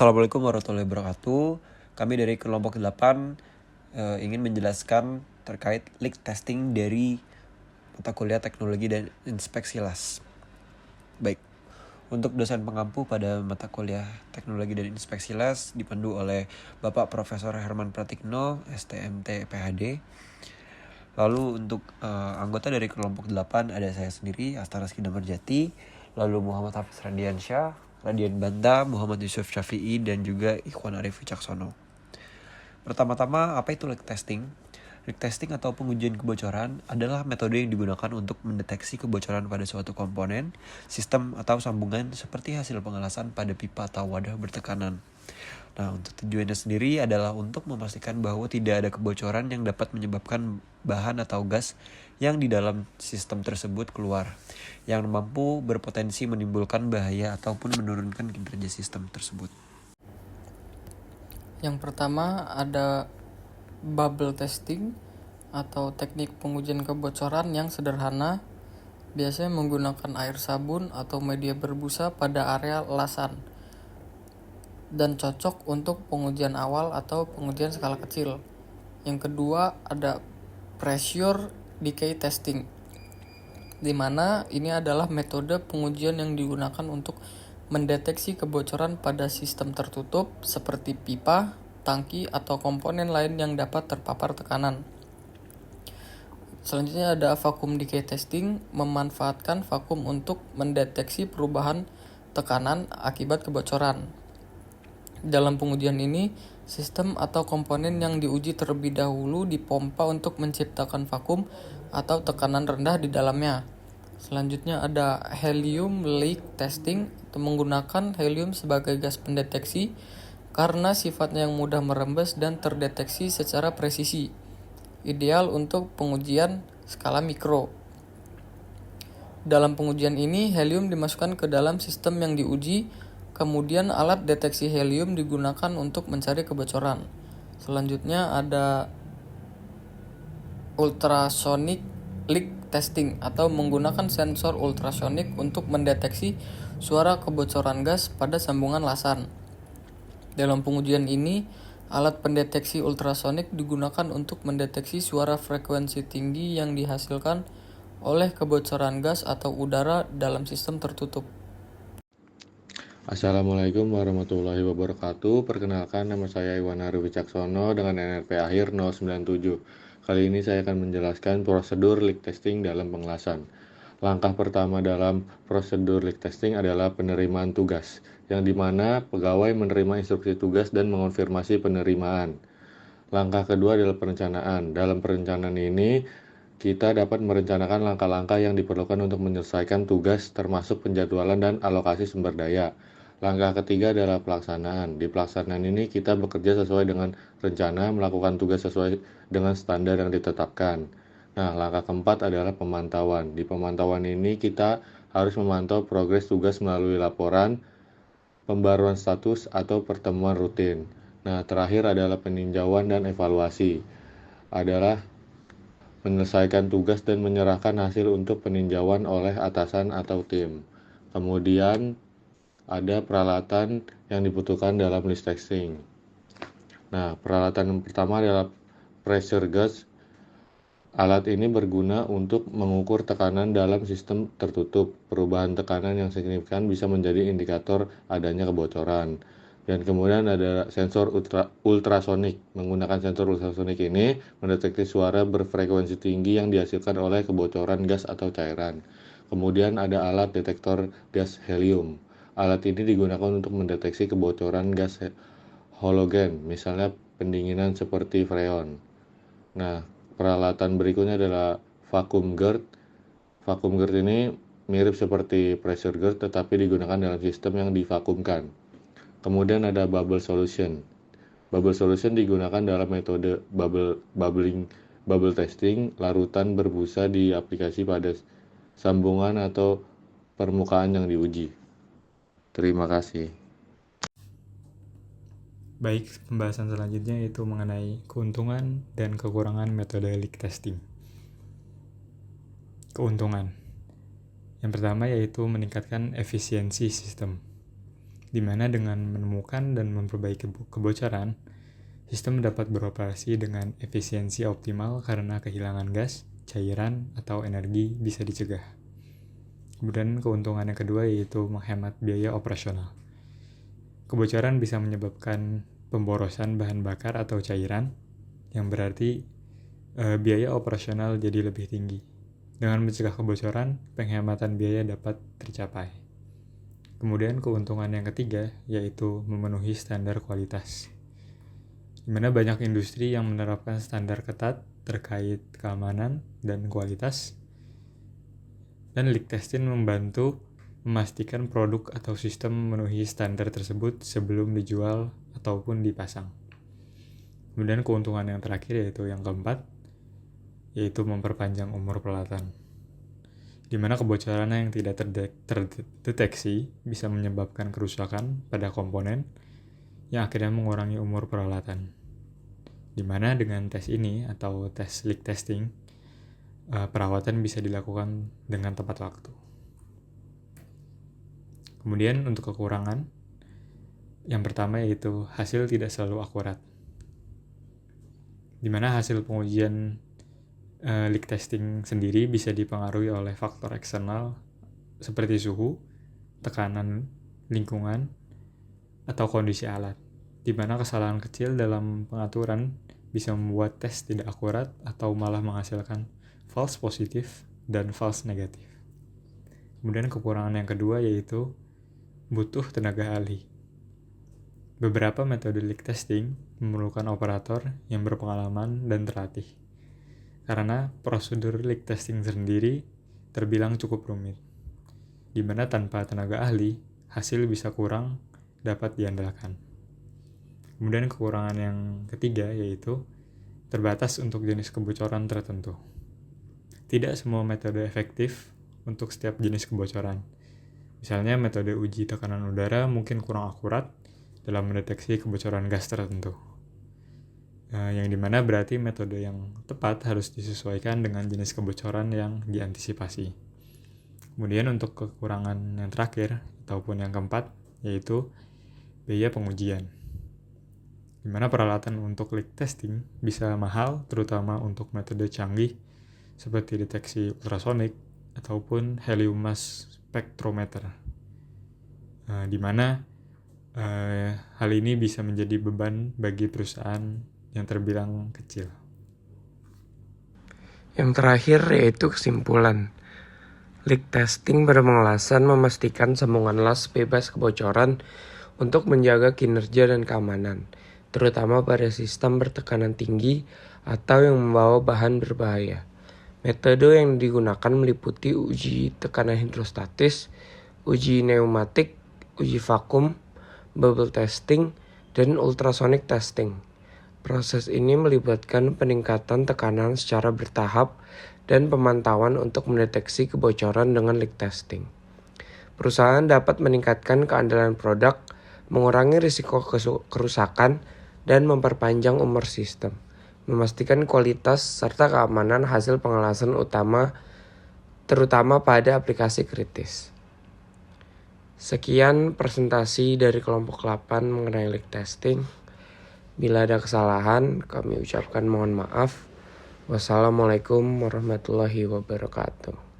Assalamualaikum warahmatullahi wabarakatuh. Kami dari kelompok 8 ingin menjelaskan terkait leak testing dari mata kuliah teknologi dan inspeksi las. Baik, untuk dosen pengampu pada mata kuliah teknologi dan inspeksi las dipandu oleh Bapak Profesor Herman Pratikno, STMT PhD. Lalu untuk anggota dari kelompok 8 ada saya sendiri, Asta Raski Damarjati, lalu Muhammad Hafiz Radiansyah, Radian Banta, Muhammad Yusuf Syafi'i, dan juga Ikhwan Arif Wicaksono. Pertama-tama, apa itu leak testing? Leak testing atau pengujian kebocoran adalah metode yang digunakan untuk mendeteksi kebocoran pada suatu komponen, sistem, atau sambungan seperti hasil pengelasan pada pipa atau wadah bertekanan. Nah, untuk tujuannya sendiri adalah untuk memastikan bahwa tidak ada kebocoran yang dapat menyebabkan bahan atau gas yang di dalam sistem tersebut keluar, yang mampu berpotensi menimbulkan bahaya ataupun menurunkan kinerja sistem tersebut. Yang pertama ada bubble testing atau teknik pengujian kebocoran yang sederhana, biasanya menggunakan air sabun atau media berbusa pada area lasan dan cocok untuk pengujian awal atau pengujian skala kecil. Yang kedua ada pressure decay testing, di mana ini adalah metode pengujian yang digunakan untuk mendeteksi kebocoran pada sistem tertutup seperti pipa, tangki, atau komponen lain yang dapat terpapar tekanan. Selanjutnya ada vacuum decay testing, memanfaatkan vakum untuk mendeteksi perubahan tekanan akibat kebocoran. Dalam pengujian ini, sistem atau komponen yang diuji terlebih dahulu dipompa untuk menciptakan vakum atau tekanan rendah di dalamnya. Selanjutnya ada helium leak testing, atau menggunakan helium sebagai gas pendeteksi karena sifatnya yang mudah merembes dan terdeteksi secara presisi, ideal untuk pengujian skala mikro. Dalam pengujian ini, helium dimasukkan ke dalam sistem yang diuji, kemudian alat deteksi helium digunakan untuk mencari kebocoran. Selanjutnya ada ultrasonic leak testing atau menggunakan sensor ultrasonik untuk mendeteksi suara kebocoran gas pada sambungan lasan. Dalam pengujian ini, alat pendeteksi ultrasonik digunakan untuk mendeteksi suara frekuensi tinggi yang dihasilkan oleh kebocoran gas atau udara dalam sistem tertutup. Assalamualaikum warahmatullahi wabarakatuh. Perkenalkan, nama saya Iwan Arif Wicaksono dengan NRP akhir 097. Kali ini saya akan menjelaskan prosedur leak testing dalam pengelasan. Langkah pertama dalam prosedur leak testing adalah penerimaan tugas, yang dimana pegawai menerima instruksi tugas dan mengonfirmasi penerimaan. Langkah kedua adalah perencanaan. Dalam perencanaan ini, kita dapat merencanakan langkah-langkah yang diperlukan untuk menyelesaikan tugas, termasuk penjadwalan dan alokasi sumber daya. Langkah ketiga adalah pelaksanaan. Di pelaksanaan ini kita bekerja sesuai dengan rencana, melakukan tugas sesuai dengan standar yang ditetapkan. Nah, langkah keempat adalah pemantauan. Di pemantauan ini kita harus memantau progres tugas melalui laporan, pembaruan status, atau pertemuan rutin. Nah, terakhir adalah peninjauan dan evaluasi. Adalah menyelesaikan tugas dan menyerahkan hasil untuk peninjauan oleh atasan atau tim. Kemudian ada peralatan yang dibutuhkan dalam leak testing. Nah, peralatan yang pertama adalah pressure gauge. Alat ini berguna untuk mengukur tekanan dalam sistem tertutup. Perubahan tekanan yang signifikan bisa menjadi indikator adanya kebocoran. Dan kemudian ada sensor ultrasonik. Menggunakan sensor ultrasonik ini mendeteksi suara berfrekuensi tinggi yang dihasilkan oleh kebocoran gas atau cairan. Kemudian ada alat detektor gas helium. Alat ini digunakan untuk mendeteksi kebocoran gas halogen, misalnya pendinginan seperti freon. Nah, peralatan berikutnya adalah vacuum guard. Vacuum guard ini mirip seperti pressure guard tetapi digunakan dalam sistem yang divakumkan. Kemudian ada bubble solution. Bubble solution digunakan dalam metode bubble testing. Larutan berbusa diaplikasi pada sambungan atau permukaan yang diuji. Terima kasih. Baik, pembahasan selanjutnya yaitu mengenai keuntungan dan kekurangan metode leak testing. Keuntungan. Yang pertama yaitu meningkatkan efisiensi sistem. di mana dengan menemukan dan memperbaiki kebocoran, sistem dapat beroperasi dengan efisiensi optimal karena kehilangan gas, cairan, atau energi bisa dicegah. Kemudian keuntungan yang kedua yaitu menghemat biaya operasional. Kebocoran bisa menyebabkan pemborosan bahan bakar atau cairan, yang berarti biaya operasional jadi lebih tinggi. Dengan mencegah kebocoran, penghematan biaya dapat tercapai. Kemudian keuntungan yang ketiga yaitu memenuhi standar kualitas, di mana banyak industri yang menerapkan standar ketat terkait keamanan dan kualitas, dan leak testing membantu memastikan produk atau sistem memenuhi standar tersebut sebelum dijual ataupun dipasang. Kemudian keuntungan yang terakhir yaitu yang keempat, yaitu memperpanjang umur peralatan, di mana kebocoran yang tidak terdeteksi bisa menyebabkan kerusakan pada komponen yang akhirnya mengurangi umur peralatan. Di mana dengan tes ini atau tes leak testing, perawatan bisa dilakukan dengan tepat waktu. Kemudian untuk kekurangan, yang pertama yaitu hasil tidak selalu akurat, di mana hasil pengujian leak testing sendiri bisa dipengaruhi oleh faktor eksternal seperti suhu, tekanan lingkungan, atau kondisi alat, di mana kesalahan kecil dalam pengaturan bisa membuat tes tidak akurat atau malah menghasilkan false positif dan false negatif. Kemudian kekurangan yang kedua yaitu butuh tenaga ahli. Beberapa metode leak testing memerlukan operator yang berpengalaman dan terlatih, karena prosedur leak testing sendiri terbilang cukup rumit, di mana tanpa tenaga ahli, hasil bisa kurang dapat diandalkan. Kemudian kekurangan yang ketiga yaitu terbatas untuk jenis kebocoran tertentu. Tidak semua metode efektif untuk setiap jenis kebocoran. Misalnya metode uji tekanan udara mungkin kurang akurat dalam mendeteksi kebocoran gas tertentu. Yang dimana berarti metode yang tepat harus disesuaikan dengan jenis kebocoran yang diantisipasi. Kemudian untuk kekurangan yang terakhir ataupun yang keempat yaitu biaya pengujian, di mana peralatan untuk leak testing bisa mahal terutama untuk metode canggih seperti deteksi ultrasonik ataupun helium mass spectrometer, di mana hal ini bisa menjadi beban bagi perusahaan yang terbilang kecil. Yang terakhir yaitu kesimpulan. Leak testing pada pengelasan memastikan sambungan las bebas kebocoran untuk menjaga kinerja dan keamanan, terutama pada sistem bertekanan tinggi atau yang membawa bahan berbahaya. Metode yang digunakan meliputi uji tekanan hidrostatis, uji pneumatik, uji vakum, bubble testing, dan ultrasonic testing. Proses ini melibatkan peningkatan tekanan secara bertahap dan pemantauan untuk mendeteksi kebocoran dengan leak testing. Perusahaan dapat meningkatkan keandalan produk, mengurangi risiko kerusakan, dan memperpanjang umur sistem, memastikan kualitas serta keamanan hasil pengelasan utama, terutama pada aplikasi kritis. Sekian presentasi dari kelompok 8 mengenai leak testing. Bila ada kesalahan, kami ucapkan mohon maaf. Wassalamualaikum warahmatullahi wabarakatuh.